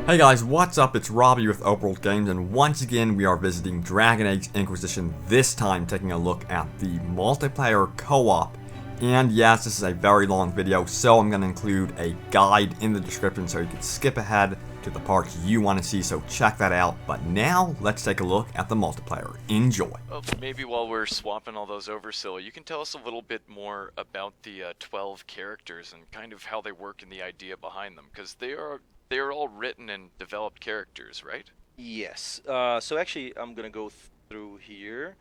Hey guys, what's up? It's Robbie with Overworld Games, and once again we are visiting Dragon Age Inquisition, this time taking a look at the multiplayer co-op. And yes, this is a very long video, so I'm going to include a guide in the description so you can skip ahead to the parts you want to see, so check that out. But now, let's take a look at the multiplayer. Enjoy. Well, maybe while we're swapping all those over, Sil, you can tell us a little bit more about the 12 characters and kind of how they work and the idea behind them, because they are all written and developed characters, right? Yes. So actually, I'm gonna go through here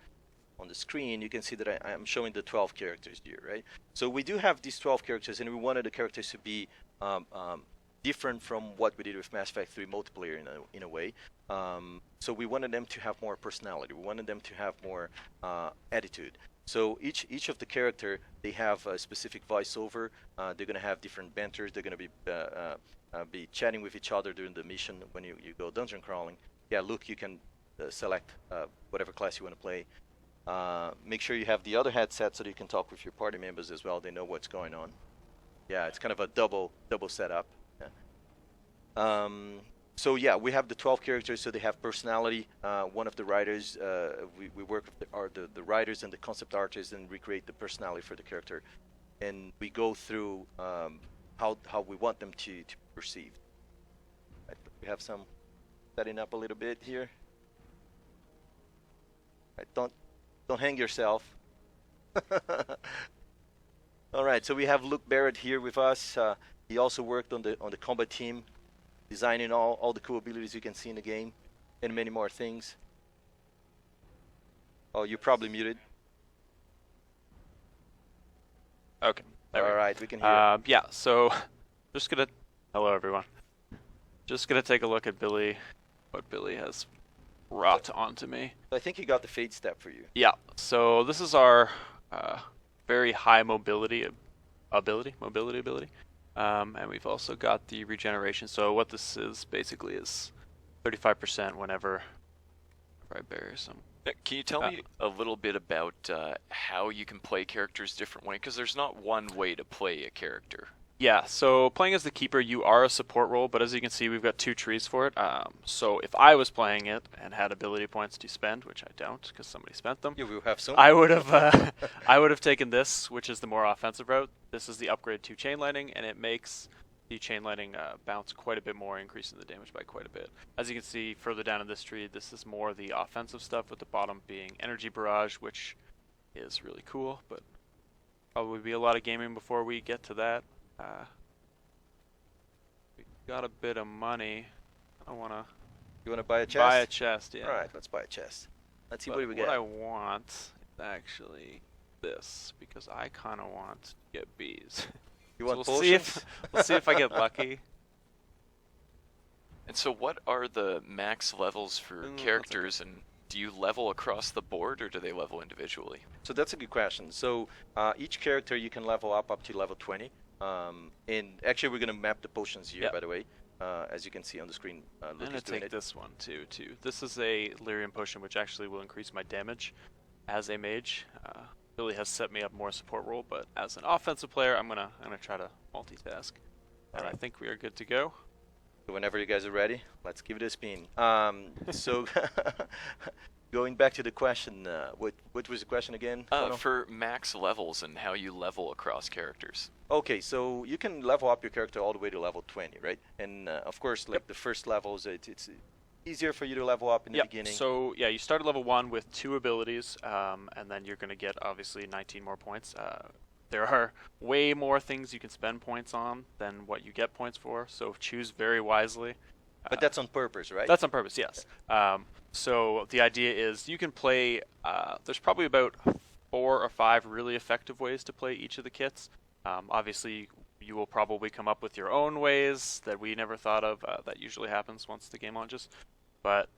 on the screen. You can see that I'm showing the 12 characters here, right? So we do have these 12 characters, and we wanted the characters to be different from what we did with Mass Effect 3 multiplayer in a way. So we wanted them to have more personality. We wanted them to have more attitude. So each of the character, they have a specific voiceover. They're gonna have different banters. They're gonna be chatting with each other during the mission when you go dungeon crawling. Yeah, Luke, you can select whatever class you want to play. Make sure you have the other headset so that you can talk with your party members as well. They know what's going on. Yeah, it's kind of a double setup. Yeah. So yeah, we have the 12 characters, so they have personality. One of the writers, we work with the writers and the concept artists and recreate the personality for the character, and we go through how we want them to be perceived. Right, we have some setting up a little bit here. Right, don't hang yourself. All right, so we have Luke Barrett here with us. He also worked on the combat team, designing all the cool abilities you can see in the game, and many more things. Oh, you're probably muted. Okay. All right, we can hear. Yeah, so just gonna. Hello, everyone. Just gonna take a look at Billy, what Billy has brought onto me. I think he got the fade step for you. Yeah, so this is our very high mobility ability. And we've also got the regeneration. So what this is basically is 35% whenever I bury some. Can you tell me a little bit about how you can play characters differently? Because there's not one way to play a character. Yeah, so playing as the Keeper, you are a support role, but as you can see, we've got two trees for it. So if I was playing it and had ability points to spend, which I don't because somebody spent them, You will have some. I would have taken this, which is the more offensive route. This is the upgrade to chain lightning, and it makes the chain lightning bounce quite a bit more, increasing the damage by quite a bit. As you can see further down in this tree, this is more the offensive stuff, with the bottom being energy barrage, which is really cool, but probably be a lot of gaming before we get to that. We got a bit of money. I want to. You want to buy a chest? Buy a chest, yeah. All right, let's buy a chest. Let's see But what we get. What I want is actually this, because I kind of want to get bees. You So want we'll potions? see if I get lucky. And so what are the max levels for characters, and do you level across the board, or do they level individually? So that's a good question. So each character you can level up to level 20. And actually, we're gonna map the potions here, Yep. by the way, as you can see on the screen. I'm Luke gonna is doing take it. this one too. This is a lyrium potion, which actually will increase my damage as a mage. Billy has set me up more support role, but as an offensive player, I'm gonna try to multitask. And I think we are good to go. So whenever you guys are ready, let's give it a spin. So going back to the question, what was the question again? For max levels and how you level across characters. Okay, so you can level up your character all the way to level 20, right? And of course, like the first levels, it's easier for you to level up in the beginning. So yeah, you start at level 1 with 2 abilities, and then you're gonna get obviously 19 more points. There are way more things you can spend points on than what you get points for, so choose very wisely. But that's on purpose, right? That's on purpose, yes. So the idea is you can play, there's probably about 4 or 5 really effective ways to play each of the kits. Obviously, you will probably come up with your own ways that we never thought of. That usually happens once the game launches. But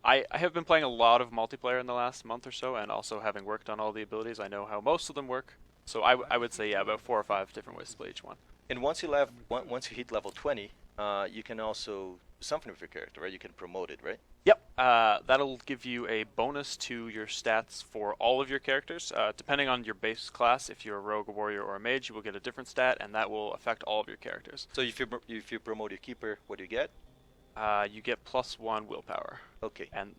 I have been playing a lot of multiplayer in the last month or so, and also having worked on all the abilities, I know how most of them work. So I would say, yeah, about 4 or 5 different ways to play each one. And once you hit level 20, you can also do something with your character, right? You can promote it, right? Yep. That'll give you a bonus to your stats for all of your characters. Depending on your base class, if you're a rogue, a warrior, or a mage, you will get a different stat, and that will affect all of your characters. So if you promote your keeper, what do you get? you get +1 willpower. Okay. And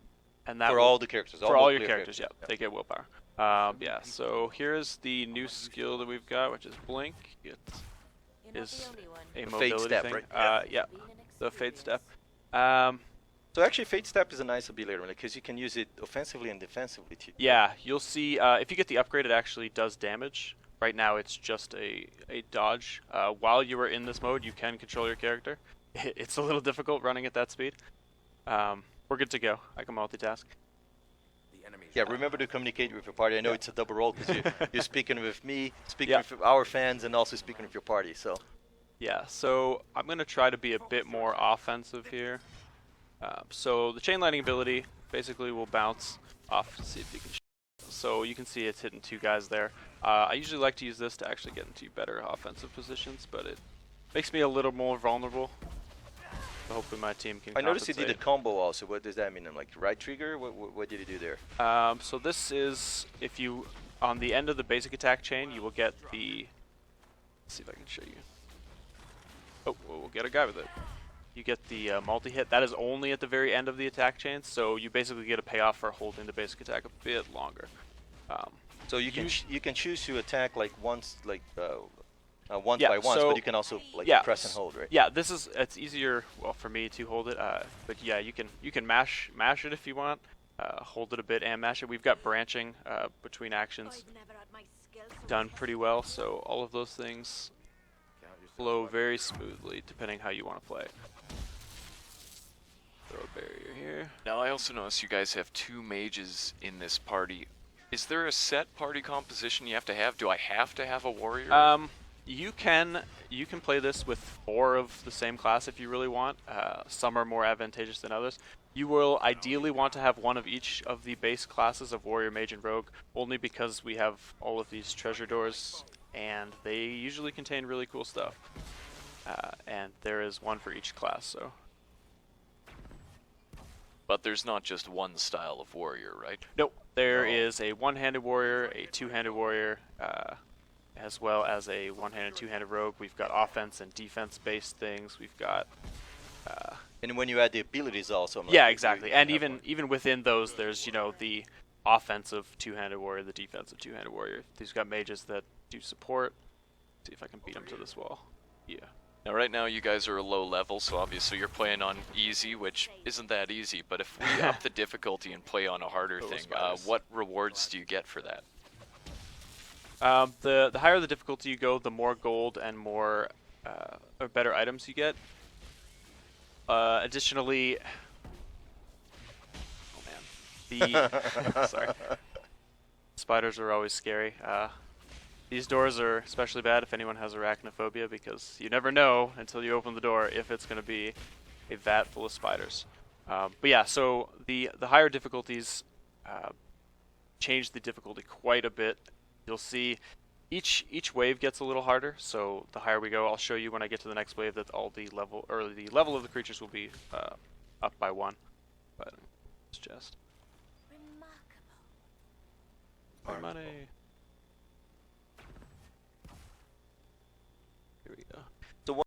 that For all the characters. for all your multiplayer characters, yeah, they get willpower. Yeah. So here's the new skill that we've got, which is blink. It is a The mobility fade step, thing. right? Yeah, the fade step. So actually, Fade Step is a nice ability because you can use it offensively and defensively too. Yeah, you'll see if you get the upgrade, it actually does damage. Right now, it's just a dodge. While you are in this mode, you can control your character. It's a little difficult running at that speed. We're good to go. I can multitask. Yeah, remember to communicate with your party. I know it's a double role because you're speaking with me, speaking Yeah. with our fans, and also speaking with your party. So Yeah, so I'm going to try to be a bit more offensive here. So the chain lightning ability basically will bounce off. See if you can. So you can see it's hitting 2 guys there. I usually like to use this to actually get into better offensive positions, but it makes me a little more vulnerable. So hopefully my team can. I noticed you did a compensate. combo also. What does that mean? Like right trigger? What did you do there? So this is if you on the end of the basic attack chain, you will get the. Let's see if I can show you. Oh, we'll get a guy with it. You get the multi-hit. That is only at the very end of the attack chain, so you basically get a payoff for holding the basic attack a bit longer. So you can you can choose to attack like once once Yeah, by once, so- but you can also like yeah, press and hold, right? Yeah, it's easier, well, for me to hold it, but yeah, you can mash it if you want, hold it a bit and mash it. We've got branching between actions done pretty well, so all of those things flow very smoothly depending how you want to play. Throw a barrier here. Now I also notice you guys have 2 mages in this party. Is there a set party composition you have to have? Do I have to have a warrior? You can play this with 4 of the same class if you really want. Some are more advantageous than others. You will ideally want to have one of each of the base classes of warrior, mage, and rogue, only because we have all of these treasure doors, and they usually contain really cool stuff. And there is one for each class, so. But there's not just one style of warrior, right? Nope, there is a one-handed warrior, a two-handed warrior, as well as a one-handed, two-handed rogue. We've got offense and defense-based things. We've got. And when you add the abilities also. Yeah, exactly. And even within those, there's the offensive two-handed warrior, the defensive two-handed warrior. These got mages that do support. See if I can beat them to this wall. Yeah. Now right now you guys are a low level, so obviously you're playing on easy, which isn't that easy, but if we up the difficulty and play on a harder thing, what rewards do you get for that? The higher the difficulty you go, the more gold and more or better items you get. Additionally, oh man, sorry, spiders are always scary. These doors are especially bad if anyone has arachnophobia, because you never know until you open the door if it's going to be a vat full of spiders. But yeah, so the higher difficulties change the difficulty quite a bit. You'll see each wave gets a little harder, so the higher we go, I'll show you when I get to the next wave that the level of the creatures will be up by 1. But it's just more money. Here we go. So one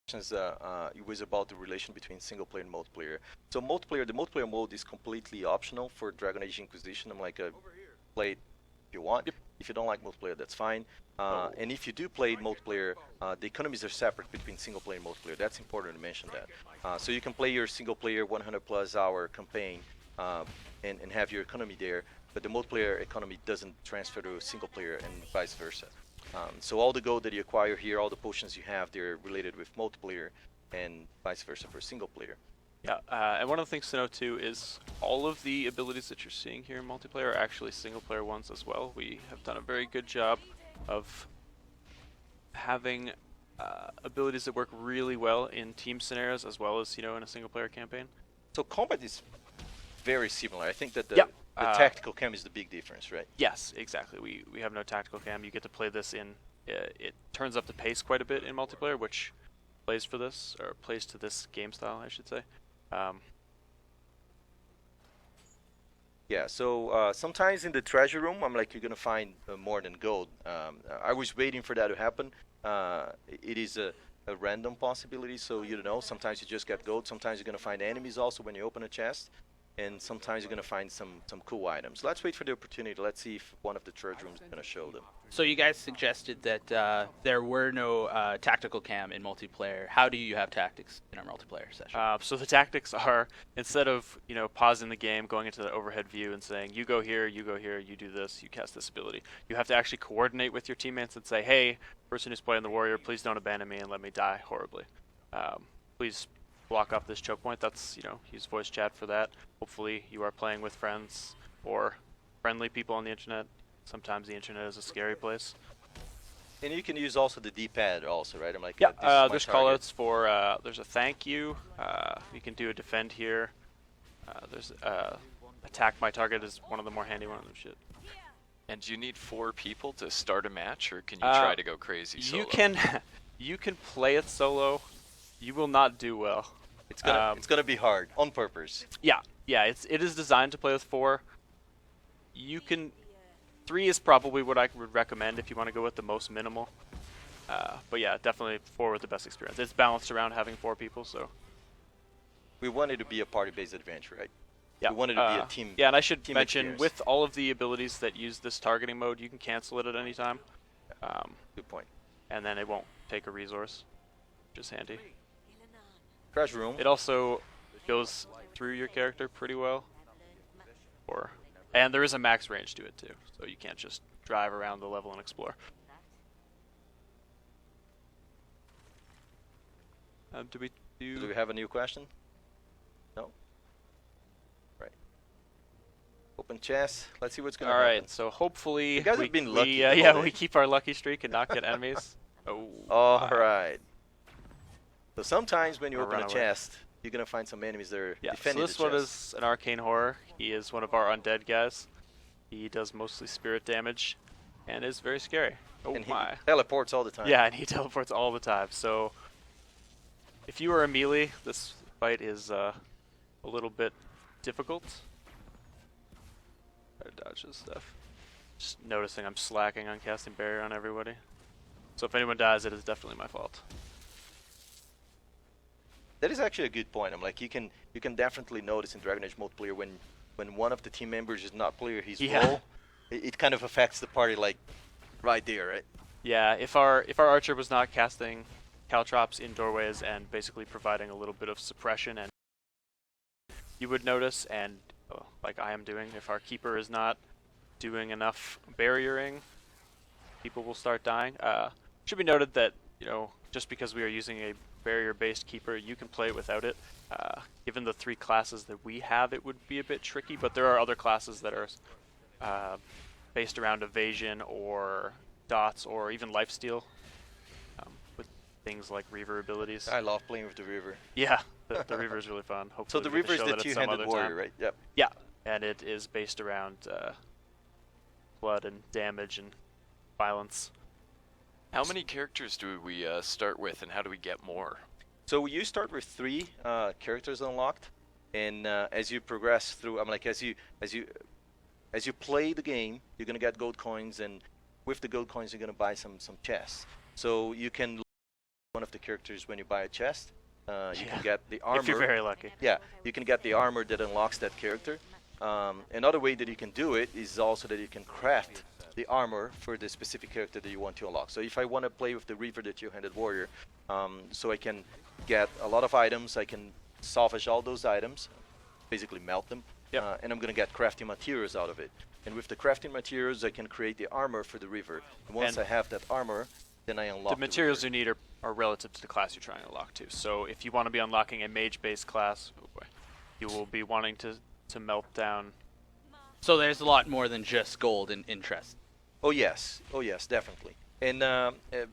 questions it was about the relation between single player and multiplayer. So the multiplayer mode is completely optional for Dragon Age Inquisition. I'm like play it if you want. Yep. If you don't like multiplayer, that's fine. And if you do play multiplayer, the economies are separate between single player and multiplayer. That's important to mention that. So you can play your single player 100+ hour campaign and have your economy there, but the multiplayer economy doesn't transfer to single player and vice versa. So all the gold that you acquire here, all the potions you have, they're related with multiplayer and vice versa for single player. Yeah, and one of the things to know too is all of the abilities that you're seeing here in multiplayer are actually single player ones as well. We have done a very good job of having abilities that work really well in team scenarios as well as in a single player campaign. So combat is very similar. I think that the Yep. tactical cam is the big difference, right? Yes, exactly. We have no tactical cam. You get to play this in. It turns up the pace quite a bit in multiplayer, which plays for this, or plays to this game style, I should say. Yeah, so sometimes in the treasure room, I'm like, you're gonna find more than gold. I was waiting for that to happen. It is a random possibility, so you don't know. Sometimes you just get gold. Sometimes you're gonna find enemies also when you open a chest, and sometimes you're gonna find some cool items. Let's wait for the opportunity. Let's see if one of the treasure rooms is gonna show them. So you guys suggested that there were no tactical cam in multiplayer. How do you have tactics in our multiplayer session? So the tactics are, instead of pausing the game, going into the overhead view and saying you go here, you do this, you cast this ability, you have to actually coordinate with your teammates and say, hey, person who's playing the warrior, please don't abandon me and let me die horribly. Please block off this choke point. That's use voice chat for that. Hopefully you are playing with friends or friendly people on the internet. Sometimes the internet is a scary place. And you can use also the D-pad also, right? I'm like, yeah, this is my there's target. callouts for, there's a thank you. You can do a defend here. There's attack my target is one of the more handy ones. Shit. And do you need 4 people to start a match, or can you try to go crazy solo? You can play it solo. You will not do well. It's gonna be hard on purpose. Yeah, it is designed to play with 4. You can 3 is probably what I would recommend if you want to go with the most minimal. But yeah, definitely 4 with the best experience. It's balanced around having 4 people, so. We want it to be a party-based adventure, right? Yeah. We want it to be a team. Yeah, and I should team mention, experience. with all of the abilities that use this targeting mode, you can cancel it at any time. Good point. And then it won't take a resource, which is handy. Treasure room. It also goes through your character pretty well. And there is a max range to it too, so you can't just drive around the level and explore. Do we have a new question? No? Right. Open chest. Let's see what's going to happen. Alright, so hopefully you guys have been lucky. yeah, we keep our lucky streak and not get enemies. Oh. Alright. So sometimes when you Or open a run away. chest, you're going to find some enemies that are Yeah, defending so this the one chest. is an arcane horror. He is one of our undead guys. He does mostly spirit damage and is very scary. Oh and he my. teleports all the time. Yeah, and he teleports all the time. So if you are a melee, this fight is a little bit difficult. Try to dodge this stuff. Just noticing I'm slacking on casting barrier on everybody. So if anyone dies, it is definitely my fault. That is actually a good point. I'm like, you can definitely notice in Dragon Age multiplayer when one of the team members is not clear his role, it kind of affects the party like right there, right? Yeah, if our archer was not casting caltrops in doorways and basically providing a little bit of suppression, and you would notice, and like I am doing, if our keeper is not doing enough barriering, people will start dying. Should be noted that just because we are using a barrier-based keeper, you can play without it. Given the 3 classes that we have, it would be a bit tricky, but there are other classes that are based around evasion or dots or even lifesteal, with things like Reaver abilities. I love playing with the Reaver. Yeah, the Reaver is really fun. Hopefully So the we get to Reaver is show the that at some two-handed other warrior, time. right? Yep. Yeah, and it is based around blood and damage and violence. How many characters do we start with, and how do we get more? So you start with 3 characters unlocked, and as you progress through, as you play the game, you're gonna get gold coins, and with the gold coins, you're gonna buy some chests. So you can one of the characters when you buy a chest. You can get the armor. If you're very lucky. Yeah, you can get the armor that unlocks that character. Another way that you can do it is also that you can craft the armor for the specific character that you want to unlock. So if I want to play with the Reaver, the two-handed warrior, so I can get a lot of items, I can salvage all those items, basically melt them, Yep. and I'm going to get crafting materials out of it. And with the crafting materials, I can create the armor for the Reaver. And once And I have that armor, then I unlock The materials Reaver. you need are relative to the class you're trying to unlock too. So if you want to be unlocking a mage-based class, you will be wanting to melt down. So there's a lot more than just gold and interest. Oh yes, definitely. And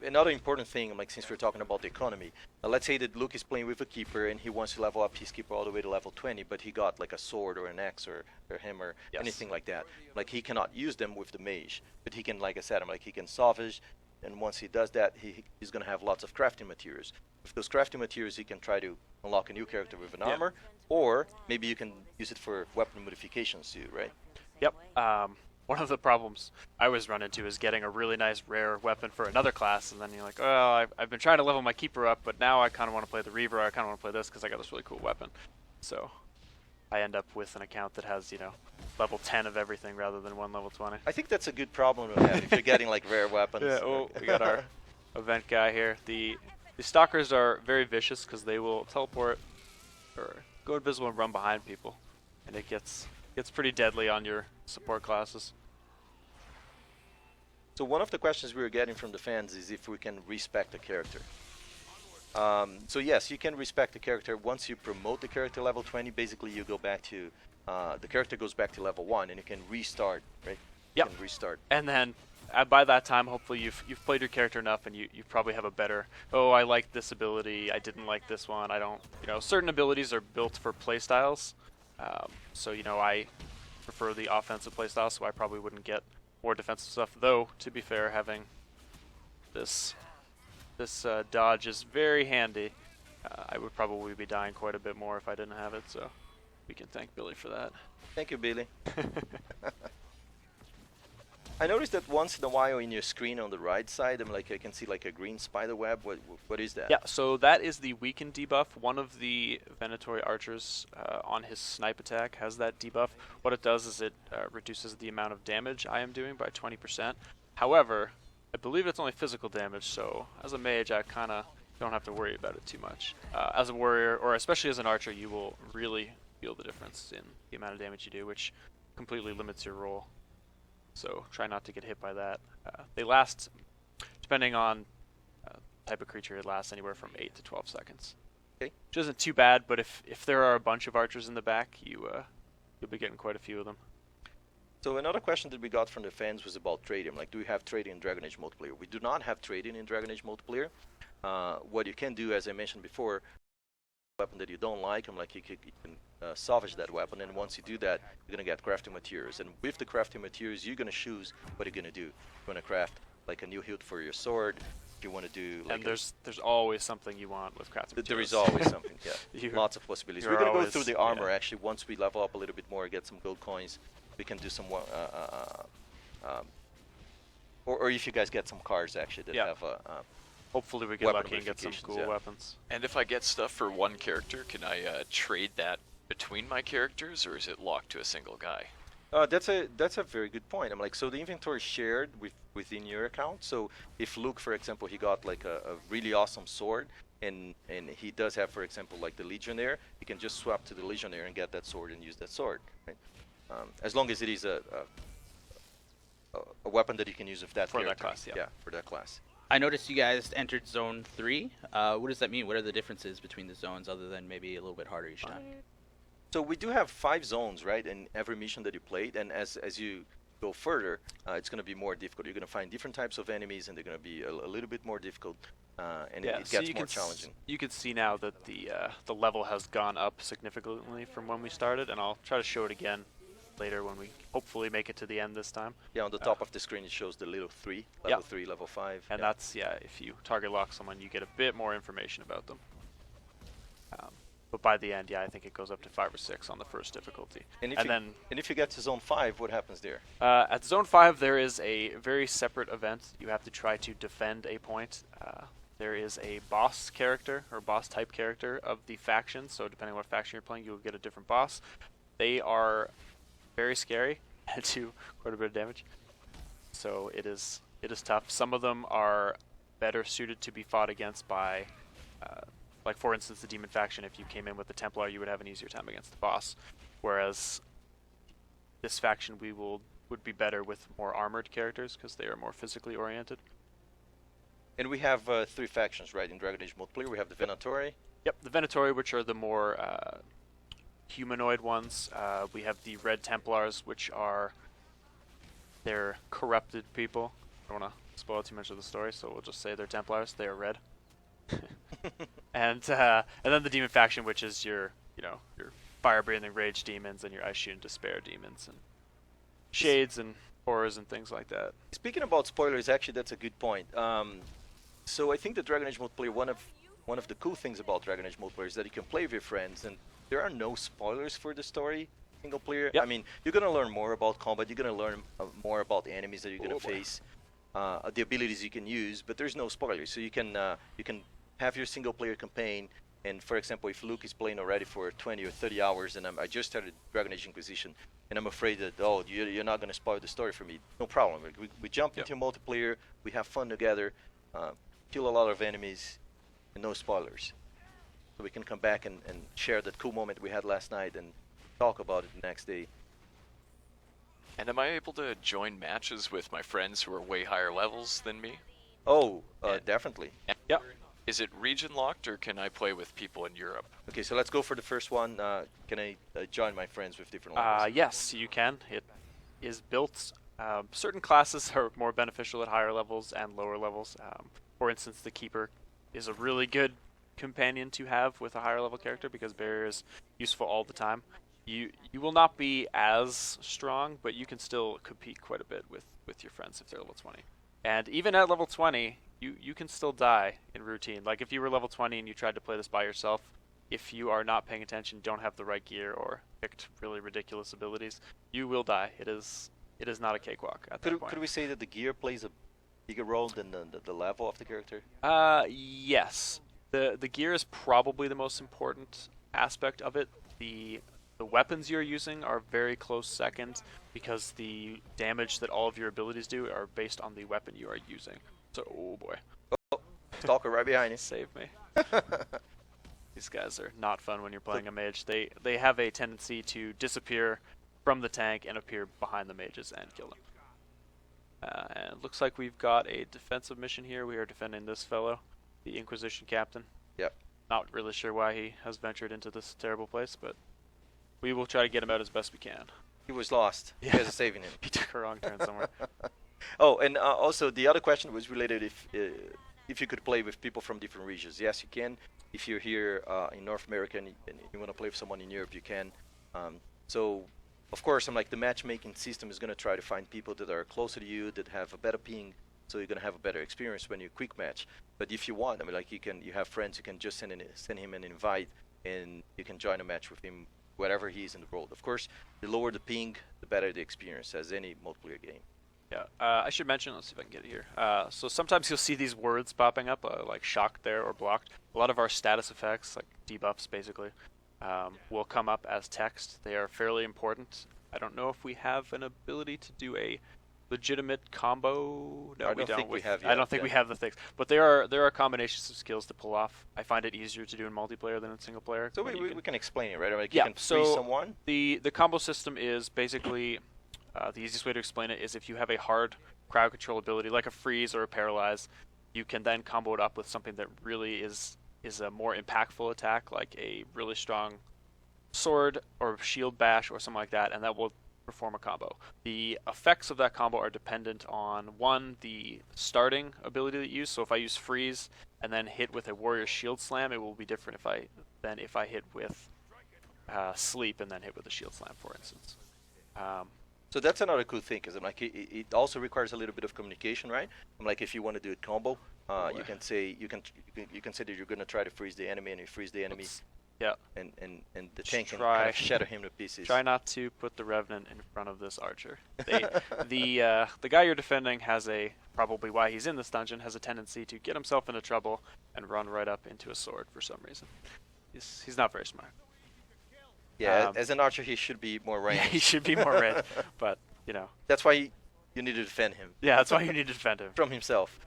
another important thing, like since we're talking about the economy, let's say that Luke is playing with a keeper and he wants to level up his keeper all the way to level 20, but he got like a sword or an axe or a hammer, Yes. anything like that. Like he cannot use them with the mage, but he can, like I said, he can salvage, and once he does that, he's going to have lots of crafting materials. With those crafting materials, he can try to unlock a new character with an Yeah. armor, or maybe you can use it for weapon modifications too, right? Yep. one of the problems I always run into is getting a really nice rare weapon for another class, and then you're like, oh, I've been trying to level my keeper up, but now I kind of want to play the Reaver, I kind of want to play this because I got this really cool weapon. So I end up with an account that has, you know, level 10 of everything rather than one level 20. I think that's a good problem to have if you're getting like rare weapons. Yeah, oh, we got our event guy here. The Stalkers are very vicious because they will teleport or go invisible and run behind people, and it gets pretty deadly on your support classes. So one of the questions we were getting from the fans is if we can respec the character. So yes, you can respec the character. Once you promote the character level 20, basically you go back to, the character goes back to level 1 and you can restart, right? Yep. You can restart. And then by that time, hopefully you've played your character enough and you probably have a better, oh, I like this ability, I didn't like this one, I don't, you know, certain abilities are built for playstyles. So, you know, I prefer the offensive playstyle, so I probably wouldn't get more defensive stuff, though, to be fair, having this dodge is very handy. I would probably be dying quite a bit more if I didn't have it, so we can thank Billy for that. Thank you, Billy. I noticed that once in a while in your screen on the right side, I can see like a green spider web. What is that? Yeah, so that is the weaken debuff. One of the Venatori archers on his snipe attack has that debuff. What it does is it reduces the amount of damage I am doing by 20%. However, I believe it's only physical damage, so as a mage I kind of don't have to worry about it too much. As a warrior, or especially as an archer, you will really feel the difference in the amount of damage you do, which completely limits your roll. So try not to get hit by that. They last, depending on type of creature, it lasts anywhere from 8 to 12 seconds. Okay. Which isn't too bad, but if there are a bunch of archers in the back, you'll be getting quite a few of them. So another question that we got from the fans was about trading. Like, do we have trading in Dragon Age multiplayer? We do not have trading in Dragon Age multiplayer. What you can do, as I mentioned before, weapon that you don't like, you can salvage that weapon, and once you do that, you're gonna get crafting materials. And with the crafting materials, you're gonna choose what you're gonna do. You wanna craft like a new hilt for your sword. If you wanna do like, and there's always something you want with crafting materials. there is always something. Yeah, lots of possibilities. We're gonna go through the armor actually. Once we level up a little bit more, get some gold coins, we can do some or if you guys get some cards actually that have hopefully we get lucky and get some cool weapons. And if I get stuff for one character, can I trade that between my characters, or is it locked to a single guy? That's a very good point. So the inventory is shared within your account. So if Luke, for example, he got like a really awesome sword, and he does have, for example, like the Legionnaire, he can just swap to the Legionnaire and get that sword and use that sword. Right? As long as it is a weapon that you can use with that character. That class, yeah, for that class. I noticed you guys entered Zone 3. What does that mean? What are the differences between the zones other than maybe a little bit harder each time? So we do have 5 zones, right, in every mission that you played, and as you go further, it's going to be more difficult. You're going to find different types of enemies, and they're going to be a little bit more difficult, and it gets more challenging. You can see now that the level has gone up significantly from when we started, and I'll try to show it again later when we hopefully make it to the end this time. Yeah, on the top of the screen it shows the little 3, level 3, level 5. And that's, if you target lock someone, you get a bit more information about them. But by the end, I think it goes up to 5 or 6 on the first difficulty. And if you get to Zone 5, what happens there? At Zone 5, there is a very separate event. You have to try to defend a point. There is a boss character, or boss type character of the faction, so depending on what faction you're playing, you'll get a different boss. They are very scary and do quite a bit of damage. So it is tough. Some of them are better suited to be fought against by, like for instance, the Demon faction. If you came in with the Templar, you would have an easier time against the boss. Whereas this faction would be better with more armored characters because they are more physically oriented. And we have 3 factions, right, in Dragon Age multiplayer. We have the Venatori. Yep, the Venatori, which are the more humanoid ones. We have the Red Templars, which are they're corrupted people. I don't want to spoil too much of the story, so we'll just say they're Templars. They are red. and then the Demon faction, which is your fire-breathing rage demons and your ice-shooting despair demons and shades and horrors and things like that. Speaking about spoilers, actually, that's a good point. So I think the Dragon Age multiplayer, one of the cool things about Dragon Age multiplayer is that you can play with your friends, and there are no spoilers for the story. single player. Yep. I mean, you're gonna learn more about combat. You're gonna learn more about the enemies that you're gonna Oh, boy. face, the abilities you can use. But there's no spoilers, so you can have your single player campaign. And for example, if Luke is playing already for 20 or 30 hours, and I just started Dragon Age Inquisition, and I'm afraid that you're not gonna spoil the story for me. No problem. We jump into multiplayer. We have fun together. Kill a lot of enemies, and no spoilers. So we can come back and share that cool moment we had last night and talk about it the next day. And am I able to join matches with my friends who are way higher levels than me? Oh, definitely. Yep. Is it region locked, or can I play with people in Europe? Okay, so let's go for the first one. Can I join my friends with different levels? Yes, you can. It is built. Certain classes are more beneficial at higher levels and lower levels. For instance, the Keeper is a really good companion to have with a higher level character because barrier is useful all the time. You will not be as strong, but you can still compete quite a bit with your friends if they're level 20. And even at level 20, you can still die in routine. Like if you were level 20 and you tried to play this by yourself, if you are not paying attention, don't have the right gear, or picked really ridiculous abilities, you will die. It is not a cakewalk at that point. Could we say that the gear plays a bigger role than the level of the character? Yes. The gear is probably the most important aspect of it. The weapons you're using are very close second because the damage that all of your abilities do are based on the weapon you are using. So, oh boy. Oh, Stalker right behind you. Save me. These guys are not fun when you're playing a mage. They have a tendency to disappear from the tank and appear behind the mages and kill them. And it looks like we've got a defensive mission here. We are defending this fellow, the Inquisition captain. Yep. Not really sure why he has ventured into this terrible place, but we will try to get him out as best we can. He was lost. Yeah. You guys are saving him. He took a wrong turn somewhere. Oh, and also the other question was related if you could play with people from different regions. Yes, you can. If you're here in North America and you want to play with someone in Europe, you can. So, of course, the matchmaking system is going to try to find people that are closer to you, that have a better ping, so you're going to have a better experience when you quick match. But if you want, you have friends, you can just send him an invite, and you can join a match with him wherever he is in the world. Of course, the lower the ping, the better the experience, as any multiplayer game. Yeah, I should mention, let's see if I can get it here. So sometimes you'll see these words popping up, like shocked there or blocked. A lot of our status effects, like debuffs basically, will come up as text. They are fairly important. I don't know if we have an ability to do a legitimate combo. No, we don't. I don't think we have the things. But there are combinations of skills to pull off. I find it easier to do in multiplayer than in single player. So we can explain it, right? Yeah, you can freeze someone. The combo system is basically... the easiest way to explain it is if you have a hard crowd control ability, like a freeze or a paralyze, you can then combo it up with something that really is a more impactful attack, like a really strong sword or shield bash or something like that, and that will perform a combo. The effects of that combo are dependent on, one, the starting ability that you use. So if I use freeze and then hit with a warrior shield slam, it will be different than if I hit with sleep and then hit with a shield slam, for instance. So that's another cool thing, because it also requires a little bit of communication, right? If you want to do a combo, you can say that you're going to try to freeze the enemy, and you freeze the enemy. Yeah. And the tank can kind of shatter him to pieces. Try not to put the Revenant in front of this archer. The guy you're defending has probably why he's in this dungeon, has a tendency to get himself into trouble and run right up into a sword for some reason. He's not very smart. Yeah, as an archer, he should be more ranged. Yeah, he should be more ranged, but, That's why you need to defend him. Yeah, that's why you need to defend him. From himself.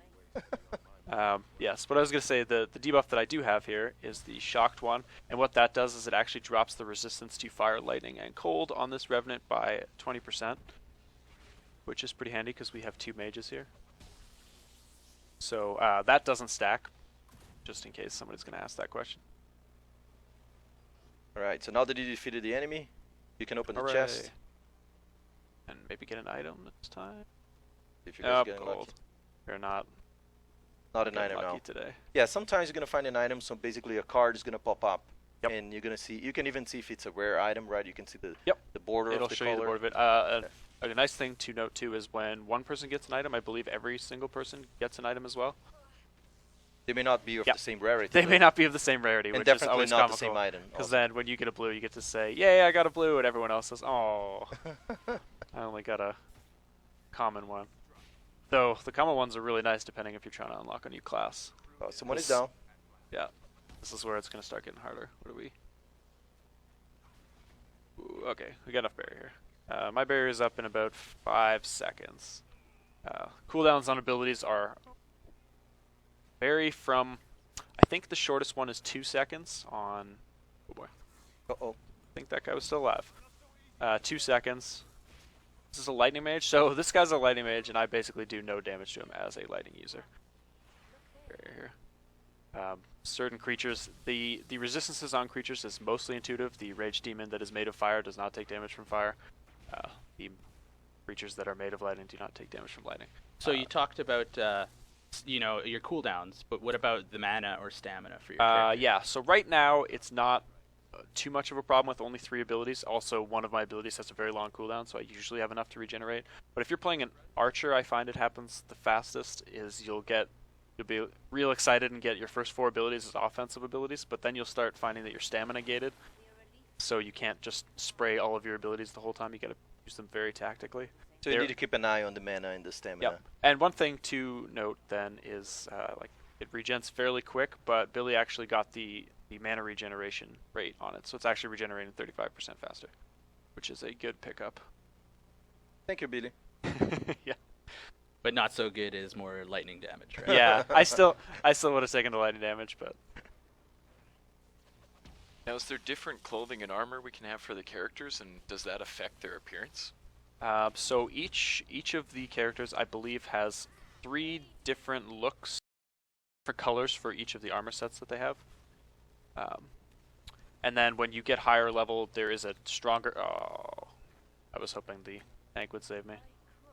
Yes, but I was going to say, the debuff that I do have here is the shocked one, and what that does is it actually drops the resistance to fire, lightning, and cold on this Revenant by 20%, which is pretty handy because we have 2 mages here. So that doesn't stack, just in case somebody's going to ask that question. Alright, so now that you defeated the enemy, you can open the chest. And maybe get an item this time. If you guys getting gold. lucky. You're not an item lucky now. today. Yeah, sometimes you're going to find an item, so basically a card is going to pop up. Yep. And you're going to see, you can even see if it's a rare item, right? You can see the border It'll of the show color. you the border of it. A nice thing to note too is when one person gets an item, I believe every single person gets an item as well. They may not be of the same rarity. They though. may not be of the same rarity, And which is definitely always not the comical. same item. Because then when you get a blue, you get to say, "Yay, I got a blue," and everyone else says, "Oh, I only got a common one." Though the common ones are really nice, depending if you're trying to unlock a new class. Oh, someone is down. Yeah, this is where it's gonna start getting harder. What are we? Ooh, okay, we got enough barrier here. My barrier is up in about 5 seconds. Cooldowns on abilities are vary from, I think the shortest one is 2 seconds on, oh boy, Uh-oh. I think that guy was still alive. 2 seconds. This is a lightning mage, so this guy's a lightning mage, and I basically do no damage to him as a lightning user. Barrier here. Certain creatures, the resistances on creatures is mostly intuitive. The rage demon that is made of fire does not take damage from fire. The creatures that are made of lightning do not take damage from lightning. So you talked about, your cooldowns, but what about the mana or stamina for your character? Yeah, so right now it's not too much of a problem with only 3 abilities. Also, one of my abilities has a very long cooldown, so I usually have enough to regenerate. But if you're playing an archer, I find it happens the fastest is you'll be real excited and get your first 4 abilities as offensive abilities, but then you'll start finding that you're stamina gated, so you can't just spray all of your abilities the whole time. You got to use them very tactically. So you need to keep an eye on the mana and the stamina. Yep. And one thing to note then is it regens fairly quick, but Billy actually got the mana regeneration rate on it, so it's actually regenerating 35% faster, which is a good pickup. Thank you, Billy. Yeah. But not so good is more lightning damage, right? Yeah, I still would have taken the lightning damage, but Now, is there different clothing and armor we can have for the characters, and does that affect their appearance? so each of the characters, I believe, has 3 different looks, for colors for each of the armor sets that they have. And then when you get higher level, there is a stronger. Oh, I was hoping the tank would save me.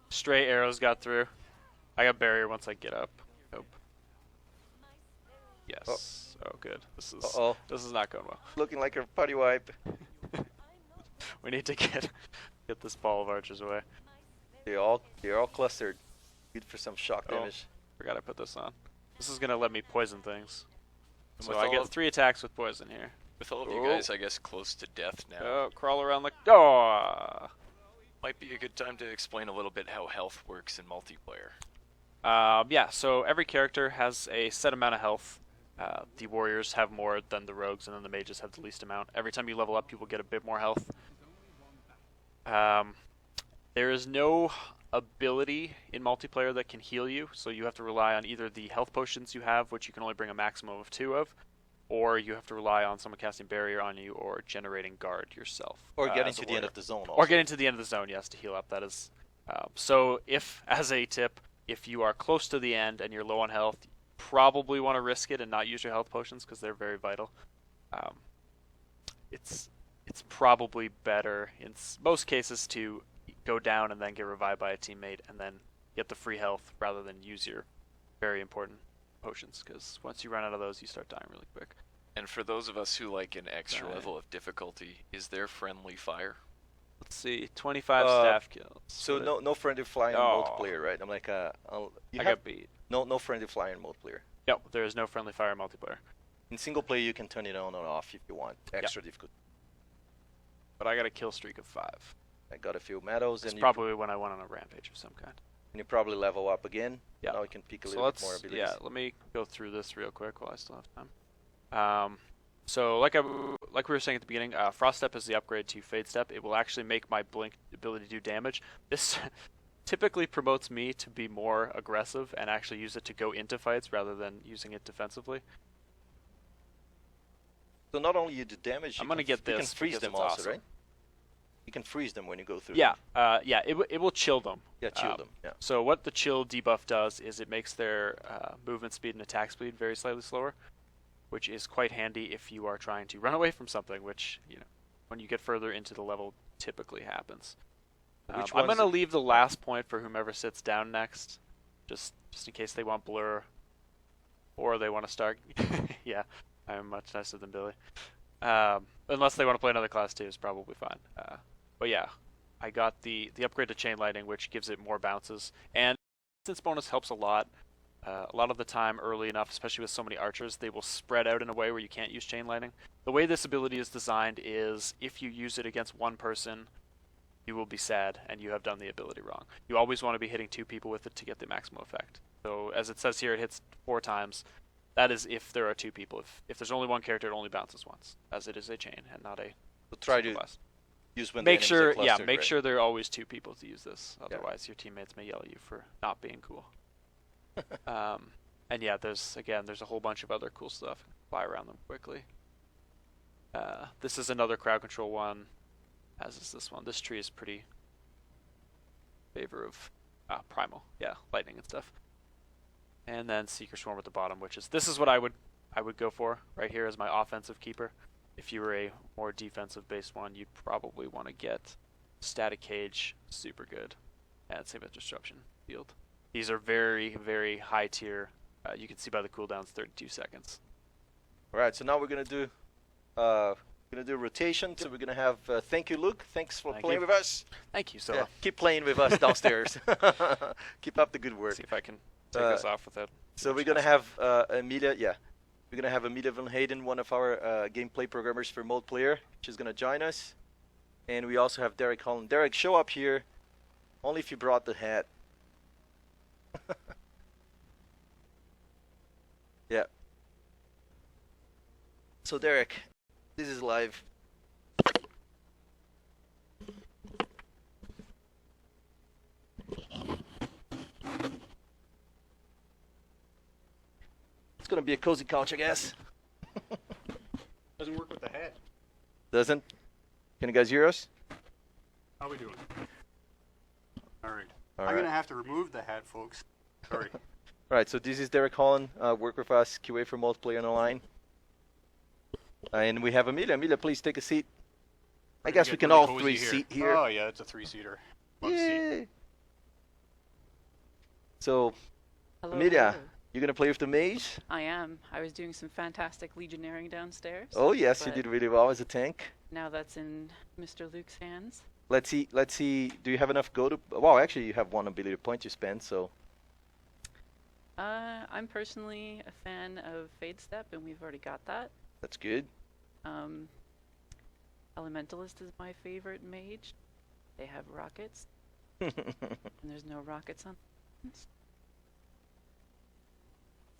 Stray arrows got through. I got barrier once I get up. Nope. Yes. Oh, good. This is not going well. Looking like a putty wipe. We need to get this ball of archers away. They're all clustered. Good for some shock Oh. damage. Forgot I put this on. This is gonna let me poison things. And So with I all get of- 3 attacks with poison here. With all of you guys, I guess, close to death now, Oh, crawl around the. Oh. might be a good time to explain a little bit how health works in multiplayer. Yeah, so every character has a set amount of health. The warriors have more than the rogues, and then the mages have the least amount. Every time you level up, you will get a bit more health. There is no ability in multiplayer that can heal you, so you have to rely on either the health potions you have, which you can only bring a maximum of 2 of, or you have to rely on someone casting barrier on you or generating guard yourself. Or getting as a to the end warrior. of the zone also. Or getting to the end of the zone, yes, to heal up. That is. So if, as a tip, if you are close to the end and you're low on health, you probably want to risk it and not use your health potions because they're very vital. It's probably better in most cases to go down and then get revived by a teammate and then get the free health rather than use your very important potions, because once you run out of those, you start dying really quick. And for those of us who like an extra Right. level of difficulty, is there friendly fire? Let's see, 25 staff kills. So no friendly fire in Oh. multiplayer, right? I'm like, I you have got beat. no friendly fire in multiplayer. No, there is no friendly fire multiplayer. In single player, you can turn it on or off if you want. Extra difficult. But I got a kill streak of 5. I got a few medals, It's and probably when I went on a rampage of some kind. you probably level up again. Yeah. Now you can pick a So little bit more let's, abilities. let me go through this real quick while I still have time. So like we were saying at the beginning, Frost Step is the upgrade to Fade Step. It will actually make my Blink ability do damage. This typically promotes me to be more aggressive and actually use it to go into fights rather than using it defensively. So not only you do damage, I'm gonna get you can this freeze because them it's also, awesome. right? You can freeze them when you go through. Yeah, them. it will chill them. Yeah, chill them. Yeah. So what the chill debuff does is it makes their movement speed and attack speed very slightly slower, which is quite handy if you are trying to run away from something, which, when you get further into the level, typically happens. Which I'm one's going to leave the last point for whomever sits down next, just in case they want blur, or they want to start. Yeah, I'm much nicer than Billy. Unless they want to play another class too, is probably fine. But yeah, I got the upgrade to Chain Lightning, which gives it more bounces, and distance bonus helps a lot. A lot of the time, early enough, especially with so many archers, they will spread out in a way where you can't use chain lightning. The way this ability is designed is if you use it against one person, you will be sad and you have done the ability wrong. You always want to be hitting 2 people with it to get the maximum effect. So as it says here, it hits 4 times. That is if there are 2 people. If there's only one character, it only bounces once, as it is a chain and not a So try to class. use when Make the sure, enemies are clustered, make right? sure there are always 2 people to use this. Otherwise, your teammates may yell at you for not being cool. And yeah, there's a whole bunch of other cool stuff. Fly around them quickly. This is another crowd control one, as is this one. This tree is pretty favor of primal, yeah, lightning and stuff. And then Seeker Swarm at the bottom, this is what I would go for right here as my offensive keeper. If you were a more defensive based one, you'd probably want to get Static Cage, super good, and same with Disruption Field. These are very, very high tier. You can see by the cooldowns, 32 seconds. All right, so now we're gonna do rotation. So we're gonna have thank you, Luke. Thanks for playing with us. Thank you, so Yeah, keep playing with us downstairs. Keep up the good work. see if I can take this off without. So we're gonna have Amelia. Yeah, we're gonna have Amelia Van Hayden, one of our gameplay programmers for multiplayer. She's gonna join us, and we also have Derek Holland. Derek, show up here. Only if you brought the hat. Yeah. So Derek, this is live. It's gonna be a cozy couch, I guess. Doesn't work with the hat. Doesn't? Can you guys hear us? How we doing? All right. All I'm right. gonna have to remove the hat, folks. Sorry. All right. So this is Derek Holland. Work with us, QA for multiplayer on the line. And we have Amelia. Amelia, please take a seat. I guess we can all three seat here. Oh yeah, it's a 3-seater. Bug seat. Yay. So, Hello, Amelia, hello. you're gonna play with the mage? I am. I was doing some fantastic legionnaring downstairs. Oh yes, you but did really well as a tank. Now that's in Mr. Luke's hands. Let's see. Let's see. Do you have enough go to? Well, actually, you have 1 ability point to spend. So, I'm personally a fan of Fade Step, and we've already got that. that's good. Elementalist is my favorite mage. They have rockets, and there's no rockets on. Let's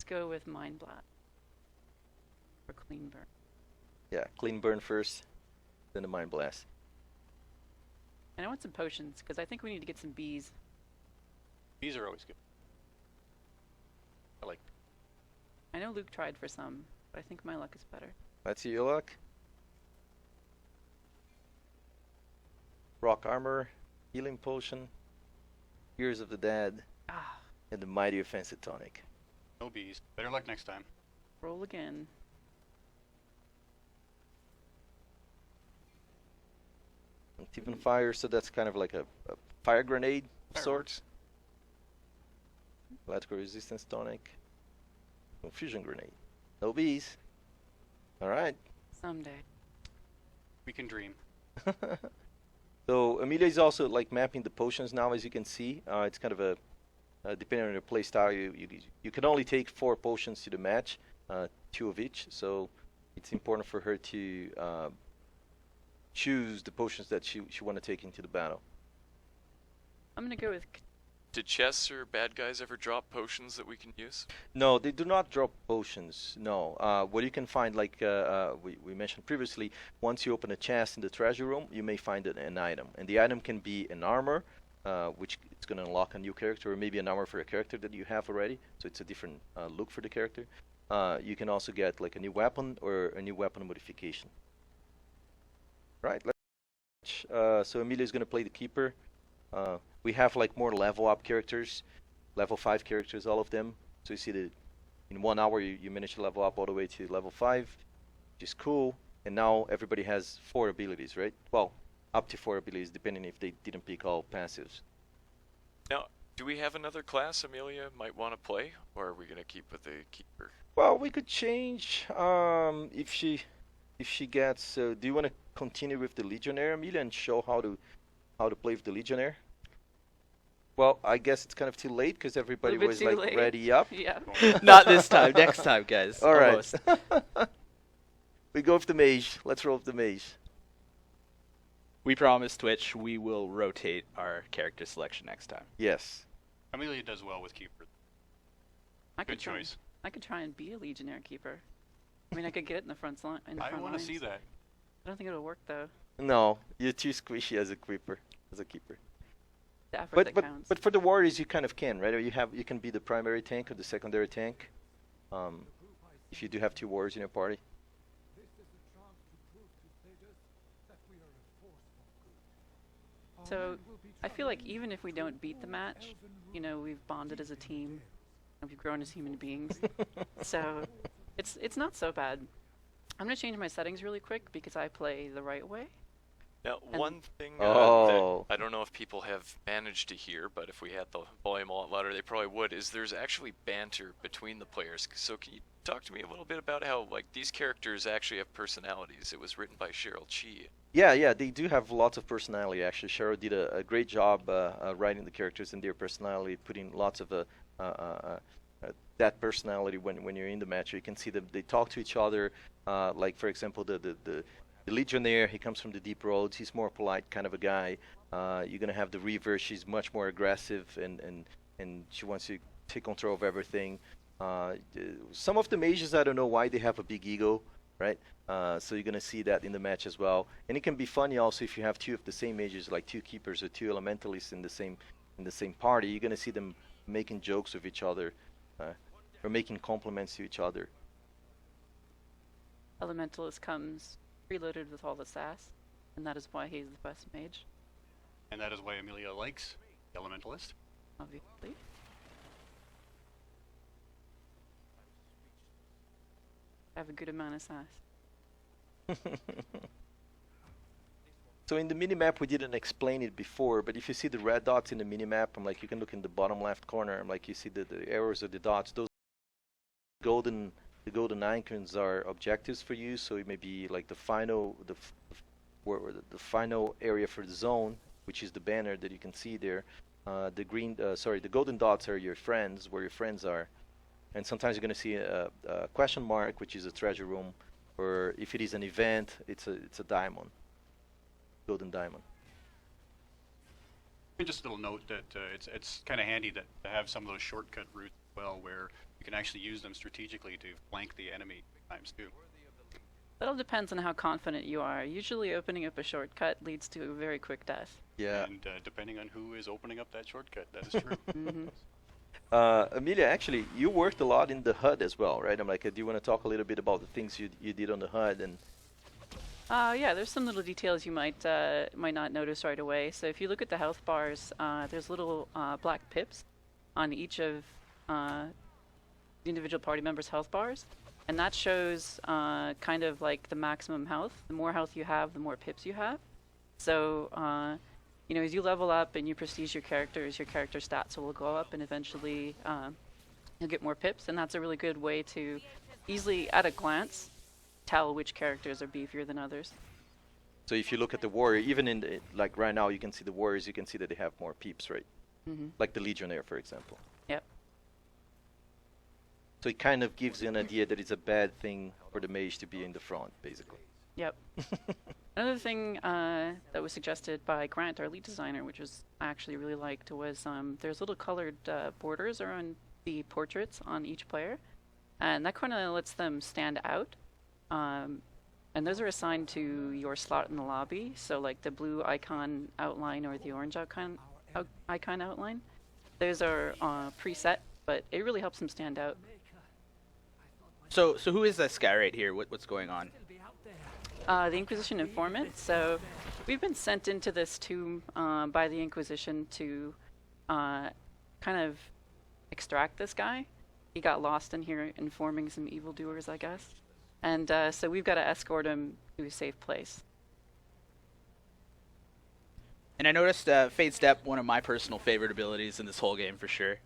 go with Mind Blast or Clean Burn. Yeah, clean burn first, then the mind blast. And I want some potions because I think we need to get some bees. These are always good. I like. I know Luke tried for some, but I think my luck is better. Let's see your luck. Rock armor, healing potion, Years of the Dead, Ah, and the mighty offensive tonic. No bees. Better luck next time. roll again. And Tip and fire, so that's kind of like a fire grenade of Fire sorts. Electrical resistance tonic. Confusion grenade. No bees. Alright. Someday. We can dream. So Amelia is also like mapping the potions now, as you can see. It's kind of a depending on your play style, you can only take 4 potions to the match, 2 of each. So it's important for her to choose the potions that she want to take into the battle. I'm gonna go with. Did chests or bad guys ever drop potions that we can use? No, they do not drop potions. No. What you can find, like we mentioned previously, once you open a chest in the treasure room, you may find an item, and the item can be an armor, which it's going to unlock a new character, or maybe an armor for a character that you have already. So it's a different look for the character. You can also get like a new weapon or a new weapon modification. Right. So Amelia is going to play the keeper. We have like more level up characters, level 5 characters, all of them. So you see that in 1 hour you manage to level up all the way to level 5, which is cool. And now everybody has 4 abilities, right? Well, up to 4 abilities, depending if they didn't pick all passives. Now, do we have another class Amelia might want to play, or are we going to keep with the keeper? Well, we could change if she gets. Do you want to continue with the Legionnaire, Amelia, and show how to play with the Legionnaire? Well, I guess it's kind of too late because everybody bit was too like late. ready up. Yeah. Not this time. Next time, guys. All right. Almost. We go with the mage. Let's roll with the mage. We promise Twitch we will rotate our character selection next time. Yes. Amelia does well with keeper. I Good could try. choice. I could try and be a Legionnaire keeper. I mean, I could get it in the front line. I want to see that. I don't think it'll work though. No, you're too squishy as a keeper. The effort that counts. But for the warriors, you kind of can, right? Or you can be the primary tank or the secondary tank. If you do have 2 warriors in your party. So, I feel like even if we don't beat the match, you know, we've bonded as a team, and we've grown as human beings. So, it's not so bad. I'm gonna change my settings really quick because I play the right way. Now, And- one thing Oh. that I don't know if people have managed to hear, but if we had the volume a lot louder, they probably would, is there's actually banter between the players. So can you talk to me a little bit about how, like, these characters actually have personalities? It was written by Cheryl Chi. Yeah, they do have lots of personality. Actually, Cheryl did a great job writing the characters and their personality, putting lots of that personality when you're in the match. You can see them. They talk to each other. Like for example, the Legionnaire, he comes from the deep roads. He's more polite kind of a guy. You're gonna have the Reaver. She's much more aggressive and she wants to take control of everything. Some of the mages, I don't know why they have a big ego, right? So you're gonna see that in the match as well. And it can be funny also if you have 2 of the same mages, like 2 keepers or 2 elementalists in the same party. You're gonna see them making jokes with each other, or making compliments to each other. Elementalist comes preloaded with all the sass, and that is why he's the best mage, And that is why Amelia likes the Elementalist. obviously. I have a good amount of sass. So in the minimap, we didn't explain it before, but if you see the red dots in the minimap, like you can look in the bottom left corner, like you see the arrows or the dots. Those golden icons are objectives for you. So it may be like the final area for the zone, which is the banner that you can see there. The golden dots are your friends, where your friends are, and sometimes you're going to see a question mark, which is a treasure room, or if it is an event, it's a diamond. Golden diamond. And just a little note that it's kind of handy to have some of those shortcut routes as well, where you can actually use them strategically to flank the enemy times too. That all depends on how confident you are. Usually opening up a shortcut leads to a very quick death. Yeah. And depending on who is opening up that shortcut, that is true. Amelia, actually, you worked a lot in the HUD as well, right? I'm like, do you want to talk a little bit about the things you did on the HUD? And Yeah, there's some little details you might not notice right away. So if you look at the health bars, there's little black pips on each of the individual party members' health bars, and that shows kind of like the maximum health. The more health you have, the more pips you have. So you know, as you level up and you prestige your characters, your character stats will go up, and eventually you'll get more pips. And that's a really good way to easily, at a glance, tell which characters are beefier than others. so if you look at the warrior, even in like right now, you can see the warriors. You can see that they have more peeps, right? Like the Legionnaire, for example. Yep. So it kind of gives you an idea that it's a bad thing for the mage to be in the front, basically. Yep. Another thing that was suggested by Grant, our lead designer, which was I actually really liked, was there's little colored borders around the portraits on each player, and that kind of lets them stand out. And those are assigned to your slot in the lobby. So like the blue icon outline or the orange icon outline, those are preset, but it really helps them stand out. So who is this guy right here? What's going on? The Inquisition informant. So we've been sent into this tomb by the Inquisition to kind of extract this guy. He got lost in here informing some evildoers, I guess. And so we've got to escort him to a safe place. And I noticed Fade Step, one of my personal favorite abilities in this whole game for sure,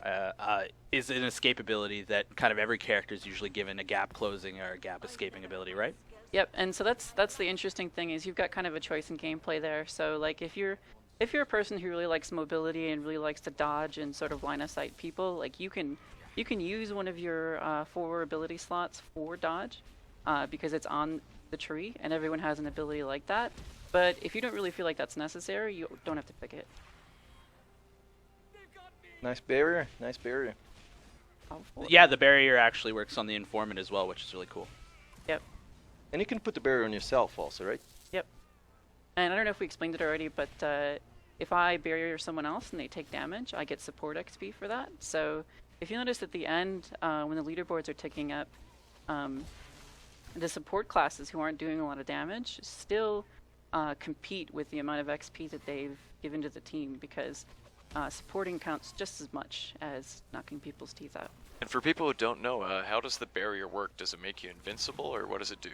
is an escape ability that kind of every character is usually given a gap closing or a gap escaping ability, right? Yep, and so that's the interesting thing is you've got kind of a choice in gameplay there. So like if you're if you're a person who really likes mobility and really likes to dodge and sort of line of sight people, like you can use one of your 4 ability slots for dodge because it's on the tree and everyone has an ability like that. But if you don't really feel like that's necessary, you don't have to pick it. Nice barrier. Nice barrier. Yeah, the barrier actually works on the informant as well, which is really cool. Yep. And you can put the barrier on yourself also, right? Yep. And I don't know if we explained it already, but if I barrier someone else and they take damage, I get support XP for that. So if you notice at the end, when the leaderboards are ticking up, the support classes who aren't doing a lot of damage still compete with the amount of XP that they've given to the team, because supporting counts just as much as knocking people's teeth out. And for people who don't know, how does the barrier work? Does it make you invincible, or what does it do?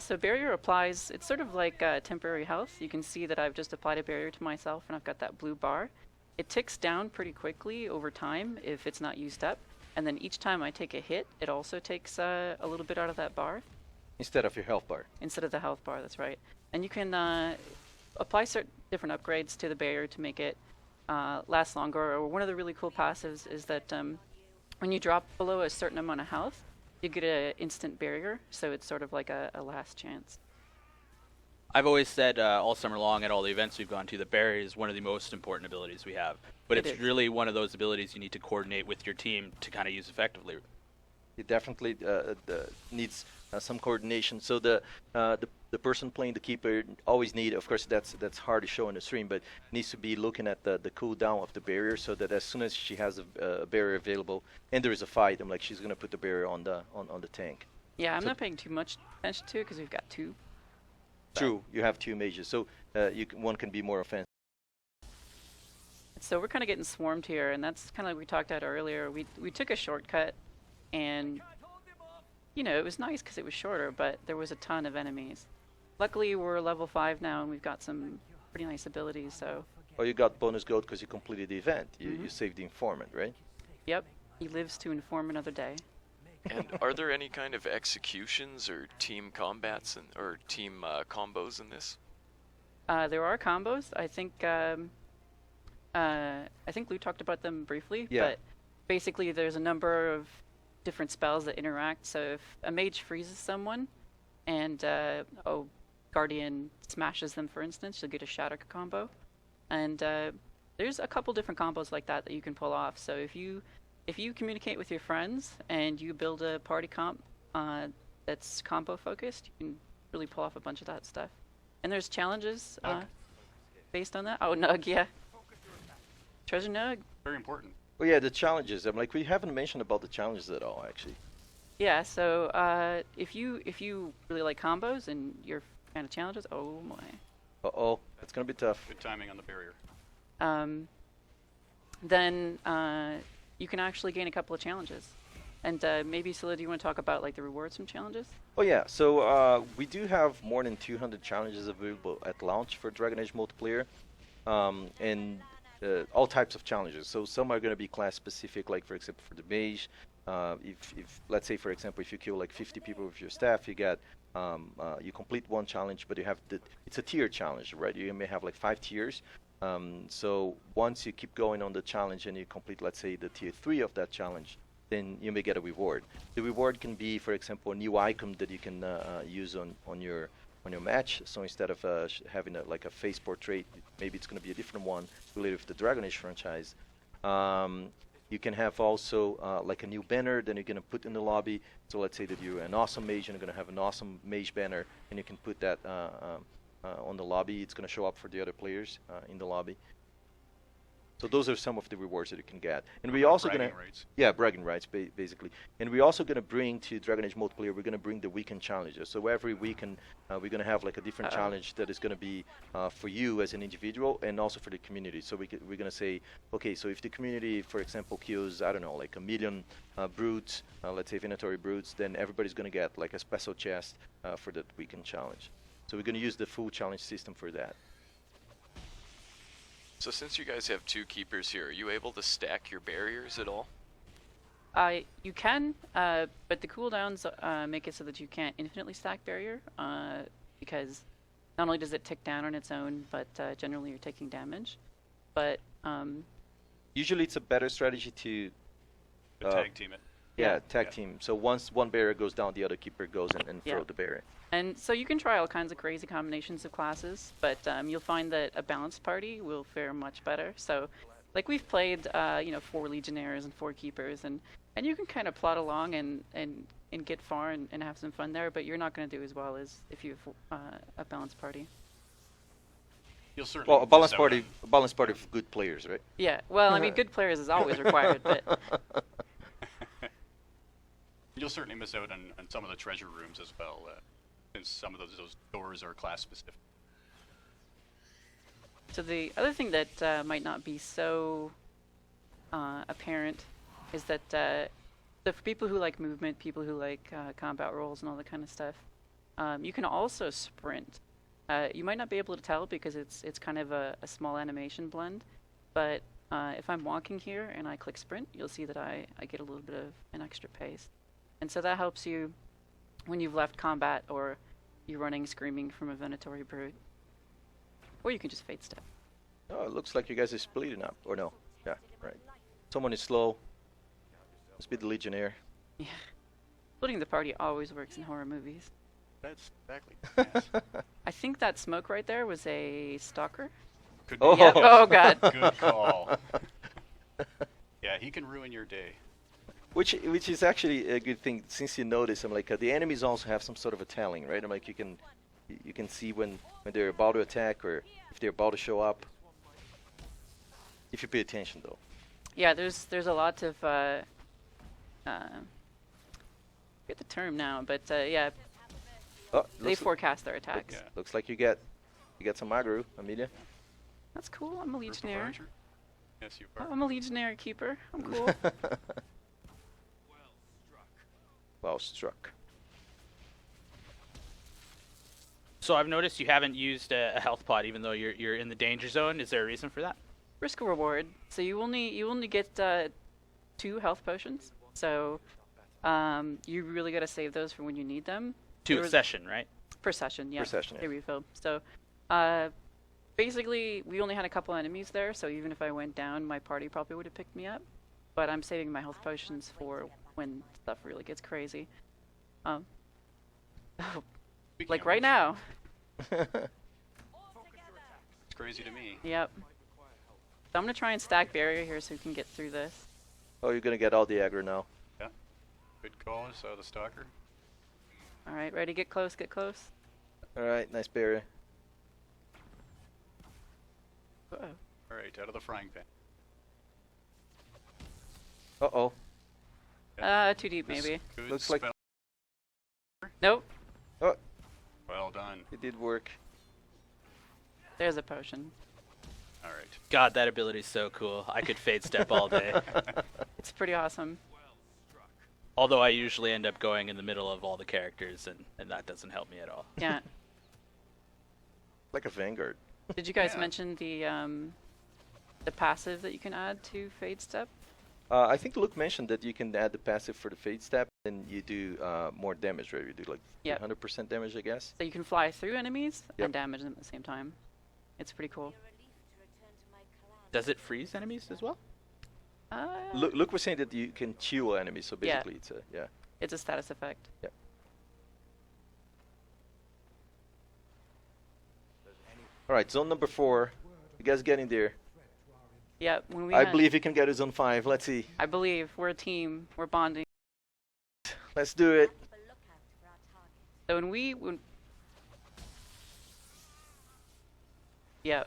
So barrier applies, it's sort of like temporary health. You can see that I've just applied a barrier to myself and I've got that blue bar. It ticks down pretty quickly over time if it's not used up. And then each time I take a hit, it also takes a little bit out of that bar. Instead of your health bar. Instead of the health bar, that's right. And you can apply certain different upgrades to the barrier to make it last longer. Or one of the really cool passives is that when you drop below a certain amount of health, you get an instant barrier, so it's sort of like a last chance. I've always said all summer long at all the events we've gone to, the barrier is one of the most important abilities we have. But It it's is. really one of those abilities you need to coordinate with your team to kind of use effectively. It definitely needs some coordination. So the person playing the keeper always need, of course, that's hard to show in the stream, but needs to be looking at the cooldown of the barrier, so that as soon as she has a barrier available and there is a fight, I'm like, she's gonna put the barrier on the tank. Yeah, I'm So- not paying too much attention to it because we've got 2. True, you have 2 mages, so one can be more offensive. So we're kind of getting swarmed here, and that's kind of like we talked about earlier. We took a shortcut, and you know, it was nice because it was shorter, but there was a ton of enemies. Luckily, we're level 5 now, and we've got some pretty nice abilities. So, Oh, you got bonus gold because you completed the event. You saved the informant, right? yep, he lives to inform another day. And are there any kind of executions or team combats or team combos in this? There are combos. I think Lou talked about them briefly, Yeah. but basically there's a number of different spells that interact. So if a mage freezes someone and Guardian smashes them, for instance, you'll get a Shatter combo. And there's a couple different combos like that you can pull off. So if you communicate with your friends and you build a party comp that's combo focused, you can really pull off a bunch of that stuff. And there's challenges based on that. Oh, Nug, yeah. Treasure Nug. Very important. Oh yeah, the challenges. I'm like, we haven't mentioned about the challenges at all, actually. Yeah, so if you really like combos and you're a fan of challenges, oh my. Uh-oh, it's gonna be tough. Good timing on the barrier. Then you can actually gain a couple of challenges. And maybe, Scylla, do you want to talk about like the rewards from challenges? Oh yeah, so we do have more than 200 challenges available at launch for Dragon Age multiplayer, and all types of challenges. So some are going to be class specific, like for example for the mage. If let's say for example if you kill like 50 people with your staff, you get you complete one challenge, but you have it's a tier challenge, right? You may have like 5 tiers. So once you keep going on the challenge and you complete, let's say, the tier 3 of that challenge, then you may get a reward. The reward can be, for example, a new item that you can use on your match. So instead of having like a face portrait, maybe it's going to be a different one related with the Dragon Age franchise. You can have also like a new banner that you're going to put in the lobby. So let's say that you're an awesome mage and you're going to have an awesome mage banner, and you can put that on the lobby. It's going to show up for the other players in the lobby. So those are some of the rewards that you can get. And we also Bragging gonna rights. yeah, bragging rights basically. And we're also gonna bring to Dragon Age multiplayer. We're gonna bring the weekend challenges. So every weekend we're gonna have like a different challenge that is gonna be for you as an individual and also for the community. So we're gonna say, okay, so if the community, for example, kills, I don't know, like 1 million brutes, let's say Venatori brutes, then everybody's gonna get like a special chest for that weekend challenge. So we're gonna use the full challenge system for that. So since you guys have 2 keepers here, are you able to stack your barriers at all? You can, but the cooldowns make it so that you can't infinitely stack barrier, because not only does it tick down on its own, but generally you're taking damage. But Usually it's a better strategy to Tag team it. tag team. So once one barrier goes down, the other keeper goes and Yeah. throw the barrier. And so you can try all kinds of crazy combinations of classes, but you'll find that a balanced party will fare much better. So, like we've played, 4 legionnaires and 4 keepers, and you can kind of plot along and get far and have some fun there, but you're not going to do as well as if you have a balanced party. You'll certainly Well, a balanced miss out party of good players, right? Yeah, well, I mean, good players is always required, but You'll certainly miss out on some of the treasure rooms as well, since some of those doors are class specific. so the other thing that might not be so apparent is that for people who like movement, people who like combat rolls and all that kind of stuff, you can also sprint. You might not be able to tell because it's kind of a small animation blend, but if I'm walking here and I click sprint, you'll see that I get a little bit of an extra pace. And so that helps you when you've left combat or you're running screaming from a Venatori brute. Or you can just fade step. Oh, it looks like you guys are splitting up. Or no. Yeah, right. Someone is slow. Must be the Legionnaire. Yeah. Splitting the party always works in horror movies. That's exactly. Yes. I think that smoke right there was a stalker. Could Oh. be. Yep. Oh god. Good call. Yeah, he can ruin your day. Which is actually a good thing, since you notice. I'm like, the enemies also have some sort of a telling, right? I'm like, you can see when they're about to attack or if they're about to show up. If you pay attention, though. Yeah, there's a lot of I forget the term now, but yeah, Oh, they forecast their attacks. Yeah. looks like you get some aggro, Amelia. That's cool. I'm a Group of legionnaire. archer? Yes, you are. I'm a legionnaire keeper. I'm cool. Well struck. So I've noticed you haven't used a health pot, even though you're in the danger zone. Is there a reason for that? Risk reward. So you only get 2 health potions. So you really got to save those for when you need them. To There a was- session, right? Per session, yeah. Per session, yeah. They refill. So basically, we only had a couple enemies there, so even if I went down, my party probably would have picked me up. But I'm saving my health potions for when stuff really gets crazy. Speaking Like of right which, now. It's crazy to me. Yep. So I'm gonna try and stack barrier here so we can get through this. Oh, you're gonna get all the aggro now. Good call, so the stalker. All right, ready? Get close. Get close. All right, nice barrier. Uh-oh. All right, out of the frying pan. Uh-oh. Too deep This maybe. good Looks like- spell- Nope. Well done. It did work. There's a potion. All right. God, that ability is so cool. I could fade step all day. It's pretty awesome. Although I usually end up going in the middle of all the characters, and that doesn't help me at all. Yeah. Like a Vanguard. Did you guys Yeah. mention the passive that you can add to Fade Step? I think Luke mentioned that you can add the passive for the Fade Step, and you do more damage, right? You do like Yep. 100% damage, I guess. So you can fly through enemies Yep. and damage them at the same time. It's pretty cool. Does it freeze enemies as well? Luke was saying that you can chill enemies, so Yeah. basically it's a, yeah. It's a status effect. Alright, zone number 4. You guys get in there. Yeah, when we I had- believe you can get to zone 5. Let's see. I believe we're a team. We're bonding. Let's do it. So yeah.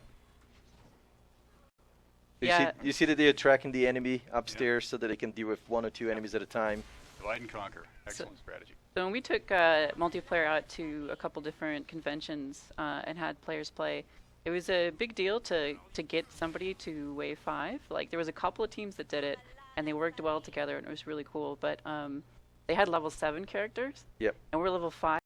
Yeah. You see that they're tracking the enemy upstairs so that they can deal with 1 or 2 enemies at a time. Divide and conquer. Excellent strategy. So when we took multiplayer out to a couple different conventions and had players play, it was a big deal to get somebody to wave 5. Like there was a couple of teams that did it, and they worked well together, and it was really cool. But they had level 7 characters. Yep. And we're level 5.